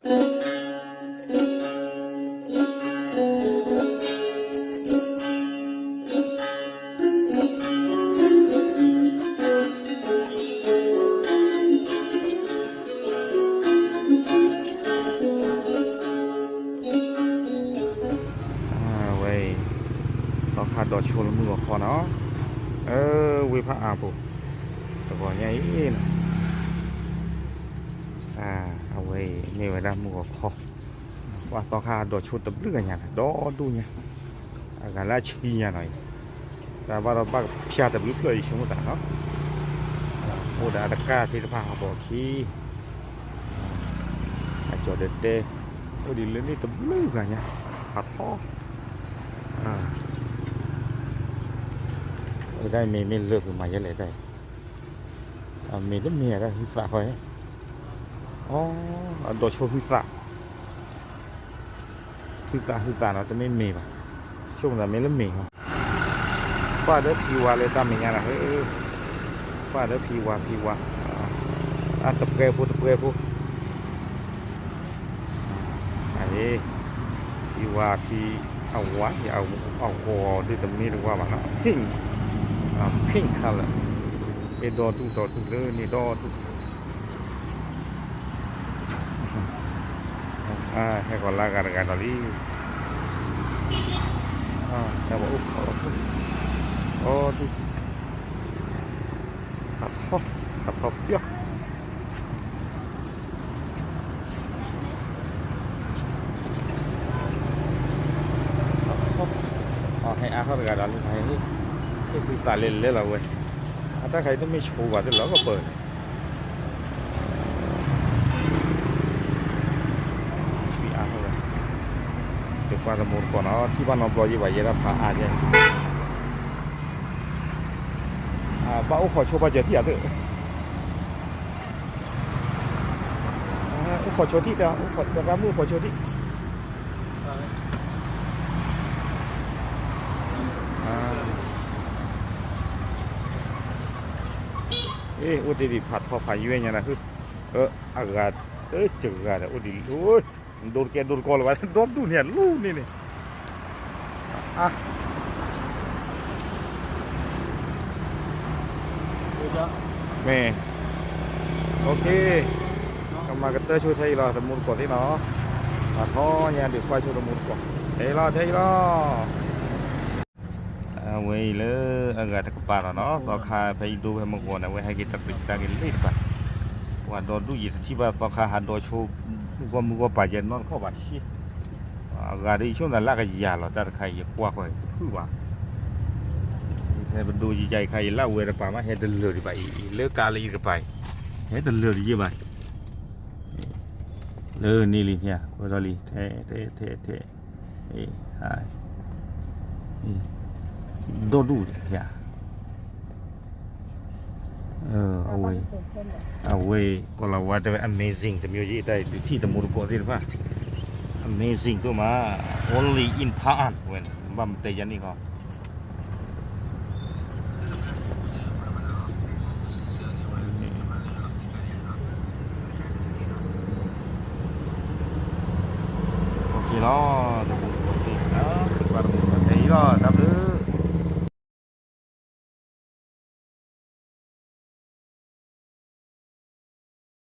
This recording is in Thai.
เราขาดดอกชนมือคอเนาะวิพากษ์อาบุตะกอนใหญ่เอาไว้นี่ไว้ด้านมือคอว่าต่อขาดดอกชนตะเบื่อเนี่ยดอดูเนี่ยอาการละชี้เนี่ยหน่อยแต่ว่าเราบ้าเพียตะเบื่อเลยชั่วโมงแต่เนาะโอ้ดาตะก้าที่เราพาเขาบอกขี้จอดเด็ดโอ้ดีเลยนี่ตะเบื่อเนี่ยผัดท้อได้ไม่เลือกมาเยอะเลยได้มีได้เมียได้หิสระไว้อ๋อโดดโชว์หิสระเราจะไม่มีป่ะช่วงนั้นไม่เล่นมีครับป้าเด้อพีวาเลยตามอย่างเงี้ยนะป้าเด้อพีวาตะเกียบพูอันนี้พีวาพีเอาวะเอาคอที่ตรงนี้หรือว่ามันพิงคัลเลยดอทุกเลยนี่ดอทุกให้ก่อนละกันตอนนี้จะบอกโอ้ทุกขับท็อปเยอะให้เข้าไปกันตอนนี้ไทยนี่คือตาเล่นเลยเราเว้ยถ้าใครต้องไม่โชว์ว่าจะเราก็เปิดชีอาร์เขาเลยเก็บความสมุนก่อนเนาะที่บ้านน้องปลอยยี่ไหวยี่รับพาอาเจบ้าขอโชว์ไปเจอที่อะไรขอโชว์ที่เดียวขอเดี๋ยวมือขอโชว์ที่อุดดีผัดทอดพายุเนี่ยนะคืออากาศจืดกันอุดดีโอ้ยโดนกอลวะโดนดูเนี่ยลูกนี่แม่โอเคกำลังกระเตอช่วยไทยเราทำมุนก่อนที่เนาะผัดทอดเนี่ยเดี๋ยวควายช่วยทำมุนก่อนเฮ้ยรอเว้ยเลยอากาศตะกปาเนาะสอขาไปดูให้มังกรนะเว้ยให้กินตะปิดตากินเล็ดไปว่าโดนดูยี่ที่ว่าสอขาหันโดนโชว์มือก็ป่าเย็นนอนเข้าบ้านชี้อากาศที่ช่วงนั้นลากยาหรอแต่ใครอย่ากลัวใครพูดว่าให้มันดูใจใครเล่าเวรป่ามาให้เดินเรือไปเลือกกาลีกันไปให้เดินเรือดีเยอะไปนี่ลิเนี่ยว่าตอลีเท่โดดูเนี่ยเอาไว้ก็เราว่าแต่ amazing แต่มีอยู่ที่ที่ตะมุรกอที่ว่า amazing ตัวมา only in Paan เว้ยบัมเตยันนี่ก็โอเคเนาะตะมุรกอที่เนาะสุดยอดเลยเนาะ